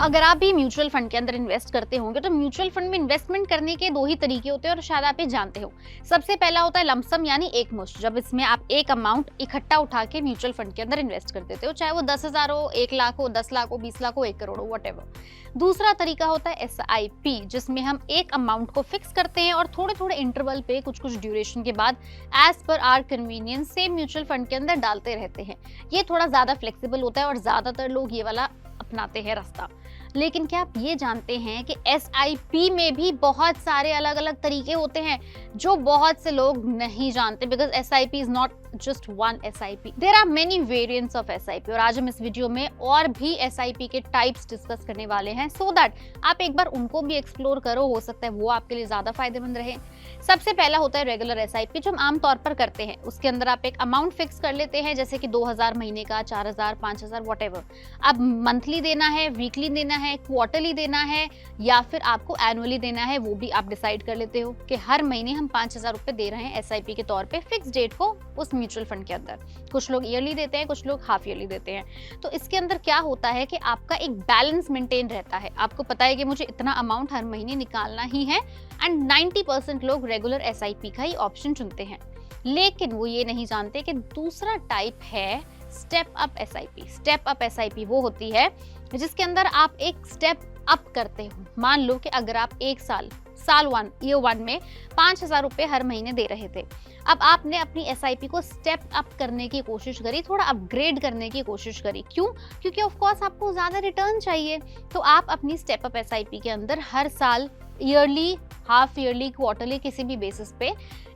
अगर आप भी म्यूचुअल फंड के अंदर इन्वेस्ट करते होंगे तो म्यूचुअल फंड में इन्वेस्टमेंट करने के दो ही तरीके होते हैं और शायद आप ये जानते हो। सबसे पहला होता है लमसम यानी एक मुश्त, जब इसमें आप एक अमाउंट इकट्ठा उठा के म्यूचुअल फंड के अंदर इन्वेस्ट कर देते हो, चाहे वो 10,000 हो, 1 लाख हो, 10 लाख हो, 20 लाख हो, 1 करोड़ हो, व्हाटएवर। दूसरा तरीका होता है SIP, जिसमें हम एक अमाउंट को फिक्स करते हैं और थोड़े थोड़े इंटरवल पे कुछ कुछ ड्यूरेशन के बाद as per our convenience same mutual fund के अंदर डालते रहते हैं। ये थोड़ा ज्यादा फ्लेक्सिबल होता है और ज्यादातर लोग ये वाला अपनाते हैं रास्ता। लेकिन क्या आप ये जानते हैं कि SIP में भी बहुत सारे अलग अलग तरीके होते हैं जो बहुत से लोग नहीं जानते, because SIP is not just one SIP, there are many variants of SIP। और आज हम इस वीडियो में और भी SIP के टाइप्स डिस्कस करने वाले हैं, सो दैट आप एक बार उनको भी एक्सप्लोर करो, हो सकता है वो आपके लिए ज्यादा फायदेमंद रहे। सबसे पहला होता है रेगुलर SIP, जो हम आमतौर पर करते हैं। उसके अंदर आप एक अमाउंट फिक्स कर लेते हैं, जैसे कि 2,000 महीने का, 4,000, 5,000, व्हाटएवर। अब मंथली देना है, वीकली देना है, क्वार्टरली देना है या फिर आपको एनुअली देना है, वो भी आप डिसाइड कर लेते हो कि हर महीने हम 5,000 रुपए दे रहे हैं SIP के तौर पे फिक्स डेट को उस म्यूचुअल फंड के अंदर। कुछ लोग ईयरली देते हैं, कुछ लोग हाफ ईयरली देते हैं। तो इसके अंदर क्या होता है कि आपका एक बैलेंस मेंटेन रहता है। आपको पता है कि मुझे इतना अमाउंट हर महीने निकालना ही है, एंड 90% लोग रेगुलर SIP का ही ऑप्शन चुनते हैं। लेकिन वो ये नहीं जानते कि दूसरा टाइप है step up SIP। Step up SIP वो होती है जिसके अंदर आप एक स्टेप अप करते हो। मान लो कि अगर आप एक साल ईयर 1 में 5,000 रुपए हर महीने दे रहे थे, अब आपने अपनी SIP को स्टेप अप करने की कोशिश करी, थोड़ा अपग्रेड करने की कोशिश करी। क्यों? क्योंकि ऑफ कोर्स आपको ज्यादा रिटर्न चाहिए। तो आप अपनी स्टेप अप SIP के अंदर हर साल ईयरली, हाफ ईयरली, क्वार्टरली, किसी भी बेसिस पे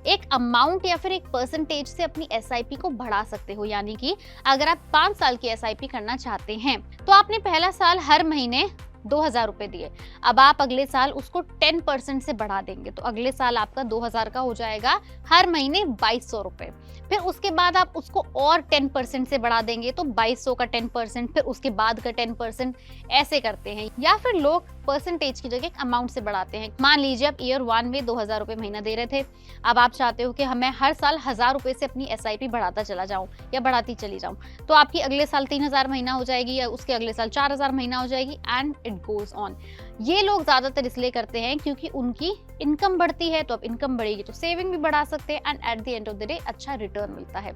एक अमाउंट या फिर एक परसेंटेज से अपनी SIP को बढ़ा सकते हो। यानी कि अगर आप 5 साल की SIP करना चाहते हैं तो आपने पहला साल हर महीने 2,000 रुपए दिए, अब आप अगले साल उसको 10% से बढ़ा देंगे तो अगले साल आपका 2,000 का हो जाएगा हर महीने 2,200 रुपए। फिर उसके बाद आप उसको और 10% से बढ़ा देंगे तो 2,200 का 10%, फिर उसके बाद का 10%, ऐसे करते हैं। या फिर लोग परसेंटेज की जगह अमाउंट से बढ़ाते हैं। मान लीजिए आप ईयर 1 में 2,000 रुपए महीना दे रहे थे, अब आप चाहते हो कि मैं हर साल 1,000 रुपए से अपनी SIP बढ़ाता चला जाऊं या बढ़ाती चली जाऊं, तो आपकी अगले साल 3,000 महीना हो जाएगी या उसके अगले साल 4,000 महीना हो जाएगी, एंड इट गोज ऑन। ये लोग ज्यादातर इसलिए करते हैं क्योंकि उनकी इनकम बढ़ती है, तो अब इनकम बढ़ेगी तो सेविंग भी बढ़ा सकते हैं, and at the end of the day अच्छा रिटर्न मिलता है।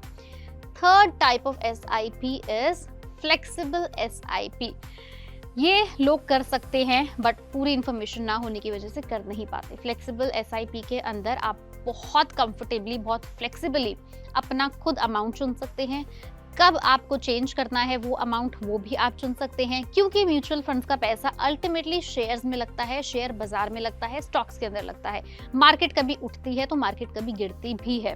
Third type of SIP is flexible SIP। ये लोग कर सकते हैं बट पूरी इंफॉर्मेशन ना होने की वजह से कर नहीं पाते। फ्लेक्सिबल SIP के अंदर आप बहुत कंफर्टेबली, बहुत फ्लेक्सिबली अपना खुद अमाउंट चुन सकते हैं। कब आपको चेंज करना है वो अमाउंट, वो भी आप चुन सकते हैं, क्योंकि म्यूचुअल फंड्स का पैसा अल्टीमेटली शेयर्स में लगता है, शेयर बाजार में लगता है, स्टॉक्स के अंदर लगता है। मार्केट कभी उठती है तो मार्केट कभी गिरती भी है।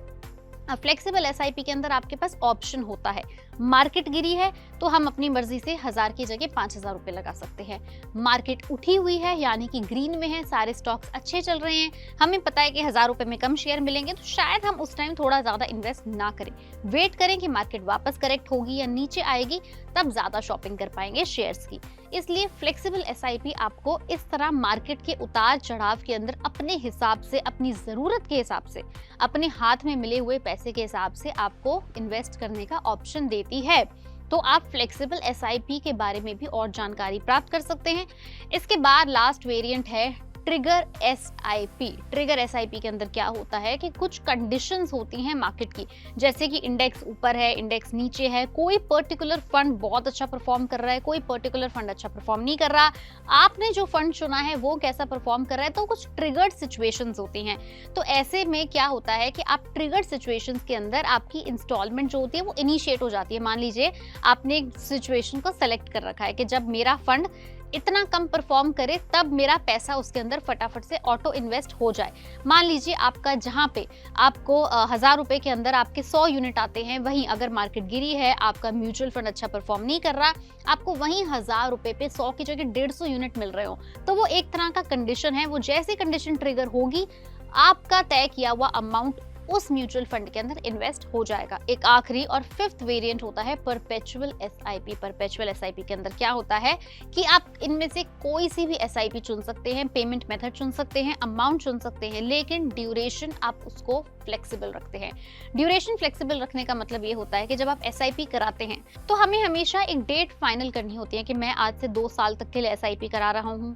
फ्लेक्सिबल SIP के अंदर आपके पास ऑप्शन होता है, मार्केट गिरी है तो हम अपनी मर्जी से 1,000 की जगह 5,000 रुपए लगा सकते हैं। मार्केट उठी हुई है यानी कि ग्रीन में है, सारे स्टॉक्स अच्छे चल रहे हैं, हमें पता है कि 1,000 रुपए में कम शेयर मिलेंगे, तो शायद हम उस टाइम थोड़ा ज्यादा इन्वेस्ट ना करें, वेट करें कि मार्केट वापस करेक्ट होगी या नीचे आएगी, तब ज्यादा शॉपिंग कर पाएंगे शेयर्स की। इसलिए फ्लेक्सिबल SIP आपको इस तरह मार्केट के उतार चढ़ाव के अंदर अपने हिसाब से, अपनी जरूरत के हिसाब से, अपने हाथ में मिले हुए पैसे के हिसाब से आपको इन्वेस्ट करने का ऑप्शन देती है। तो आप फ्लेक्सिबल SIP के बारे में भी और जानकारी प्राप्त कर सकते हैं। इसके बाद लास्ट वेरिएंट है ट्रिगर SIP। ट्रिगर SIP के अंदर क्या होता है कि कुछ कंडीशंस होती हैं मार्केट की, जैसे कि इंडेक्स ऊपर है, इंडेक्स नीचे है, कोई पर्टिकुलर फंड बहुत अच्छा परफॉर्म कर रहा है, कोई पर्टिकुलर फंड अच्छा परफॉर्म नहीं कर रहा, आपने जो फंड चुना है वो कैसा परफॉर्म कर रहा है, तो कुछ ट्रिगर्ड सिचुएशंस होती हैं। तो ऐसे में क्या होता है कि आप ट्रिगर्ड सिचुएशंस के अंदर आपकी इंस्टॉलमेंट जो होती है वो इनिशिएट हो जाती है। मान लीजिए आपने एक सिचुएशन को सेलेक्ट कर रखा है कि जब मेरा फंड इतना कम परफॉर्म करे तब मेरा पैसा उसके अंदर फटाफट से ऑटो इन्वेस्ट हो जाए। मान लीजिए आपका जहां पे आपको 1,000 रुपए के अंदर आपके 100 यूनिट आते हैं, वहीं अगर मार्केट गिरी है, आपका म्यूचुअल फंड अच्छा परफॉर्म नहीं कर रहा, आपको वहीं 1,000 रुपए पे 100 की जगह 150 यूनिट मिल रहे हो, तो वो एक तरह का कंडीशन है। वो जैसी कंडीशन ट्रिगर होगी, आपका तय किया हुआ अमाउंट उस म्यूचुअल फंड के अंदर इन्वेस्ट हो जाएगा। एक आखिरी और फिफ्थ वेरिएंट होता है परपेचुअल SIP। परपेचुअल SIP के अंदर क्या होता है कि आप इनमें से कोई सी भी SIP चुन सकते हैं, पेमेंट मेथड चुन सकते हैं, अमाउंट चुन सकते हैं, लेकिन ड्यूरेशन आप उसको फ्लेक्सिबल रखते हैं। ड्यूरेशन फ्लेक्सिबल रखने का मतलब ये होता है कि जब आप SIP कराते हैं तो हमें हमेशा एक डेट फाइनल करनी होती है कि मैं आज से 2 साल तक के लिए SIP करा रहा हूँ,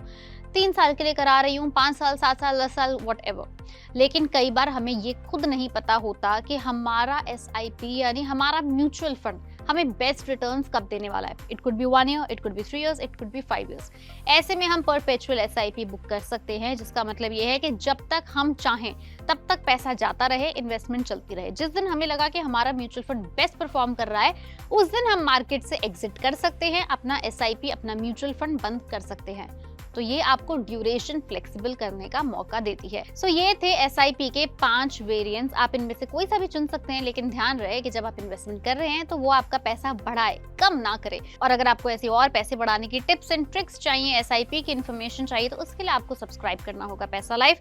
3 साल के लिए करा रही हूँ, 5 साल, 7 साल, 10 साल, व्हाटएवर। लेकिन कई बार हमें ये खुद नहीं पता होता कि हमारा SIP यानी हमारा म्यूचुअल फंड हमें बेस्ट रिटर्न्स कब देने वाला है। It could be 1 year, it could be 3 years, it could be 5 years. ऐसे में हम परपेचुअल SIP बुक कर सकते हैं, जिसका मतलब ये है कि जब तक हम चाहें तब तक पैसा जाता रहे, इन्वेस्टमेंट चलती रहे। जिस दिन हमें लगा कि हमारा म्यूचुअल फंड बेस्ट परफॉर्म कर रहा है, उस दिन हम मार्केट से एग्जिट कर सकते हैं, अपना SIP, अपना म्यूचुअल फंड बंद कर सकते हैं। तो ये आपको ड्यूरेशन फ्लेक्सिबल करने का मौका देती है। ये थे SIP के 5 वेरिएंट्स। आप इनमें से कोई सा भी चुन सकते हैं, लेकिन ध्यान रहे कि जब आप इन्वेस्टमेंट कर रहे हैं तो वो आपका पैसा बढ़ाए, कम ना करे। और अगर आपको ऐसी और पैसे बढ़ाने की टिप्स एंड ट्रिक्स चाहिए, SIP की इन्फॉर्मेशन चाहिए, तो उसके लिए आपको सब्सक्राइब करना होगा पैसा लाइफ।